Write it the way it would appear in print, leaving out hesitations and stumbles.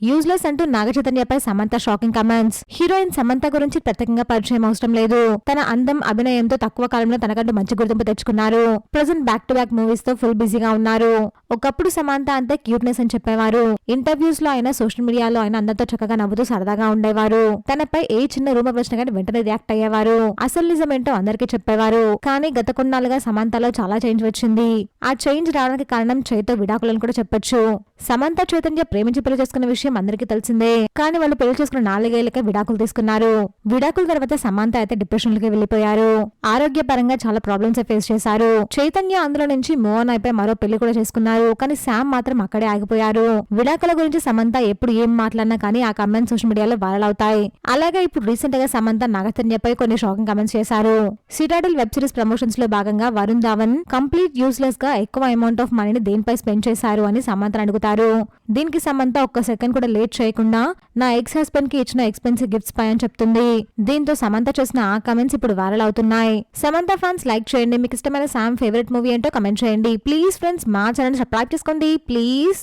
Useless అంటూ నాగ చైతన్యపై Samantha shocking comments. Heroine Samantha గురించి ప్రత్యేకంగా పరిచయం అవసరం లేదు. తన అందం, అభినయంతో తక్కువ కాలంలో తనకంటూ మంచి గుర్తింపు తెచ్చుకున్నారు. Present back to back movies తో ఫుల్ బిజీగా ఉన్నారు. ఒకప్పుడు సమంత అంతే క్యూట్నెస్ అని చెప్పేవారు. ఇంటర్వ్యూస్ లో అయినా సోషల్ మీడియాలో అయినా అందరితో చక్కగా నవ్వుతూ సరదాగా ఉండేవారు. తనపై ఏ చిన్న రూమర్ వచ్చినా కానీ వెంటనే రియాక్ట్ అయ్యేవారు. అసలు నిజం ఏంటో అందరికీ చెప్పేవారు. కానీ గత కొన్నాళ్ళుగా సమంతలో చాలా చేంజ్ వచ్చింది. ఆ చేంజ్ రావడానికి కారణం చైతో విడాకులను కూడా చెప్పొచ్చు. సమంత చైతన్య ప్రేమించి పెళ్లి చేసుకున్న విషయం అందరికీ తెలిసిందే. కానీ వాళ్ళు పెళ్లి చేసుకున్న 4 ఏళ్లకే విడాకులు తీసుకున్నారు. విడాకుల తర్వాత సమంత అయితే డిప్రెషన్ లోకి వెళ్లిపోయారు. ఆరోగ్యపరంగా చాలా ప్రాబ్లమ్స్ ఫేస్ చేశారు. చైతన్య అందులో నుంచి మూవ్ ఆన్ అయిపోయి మరో పెళ్లి కూడా చేసుకున్నారు. కానీ శామ్ మాత్రం అక్కడే ఆగిపోయారు. విడాకుల గురించి సమంత ఎప్పుడు ఏం మాట్లాడినా కానీ ఆ కమెంట్స్ సోషల్ మీడియాలో వైరల్ అవుతాయి. అలాగే ఇప్పుడు రీసెంట్ గా సమంత నాగచైతన్యపై కొన్ని షాకింగ్ కమెంట్స్ చేశారు. సిటాడల్ వెబ్ సిరీస్ ప్రమోషన్స్ లో భాగంగా వరుణ్ ధావన్ కంప్లీట్ యూస్లెస్ గా ఎక్కువ అమౌంట్ ఆఫ్ మనీని దేనిపై స్పెండ్ చేశారు అని సమంత అడుగుతారు. దీనికి సమంత ఒక్క సెకండ్ కూడా లేట్ చేయకుండా నా ఎక్స్ హస్బెండ్ కి ఇచ్చిన ఎక్స్పెన్సివ్ గిఫ్ట్స్ పై అని చెప్తుంది. దీంతో సమంత చేసిన ఆ కమెంట్స్ ఇప్పుడు వైరల్ అవుతున్నాయి. సమంత ఫ్యాన్స్ లైక్ చేయండి. మీకు ఇష్టమైన శామ్ ఫేవరెట్ మూవీ ఏంటో కమెంట్ చేయండి. ప్లీజ్ ఫ్రెండ్స్, మా ఛానల్ సబ్స్క్రైబ్ చేసుకోండి ప్లీజ్.